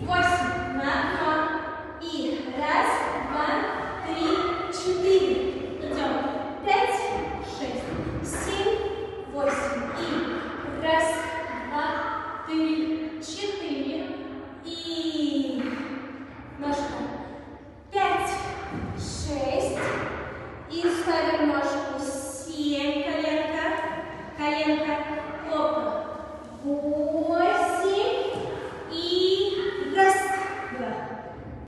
8. Наклон. И 1, 2, 3, 4. Идем. 5, 6, 7, 8. И 1, 2, 3, 4. И ножка. 5, 6. И ставим ножку.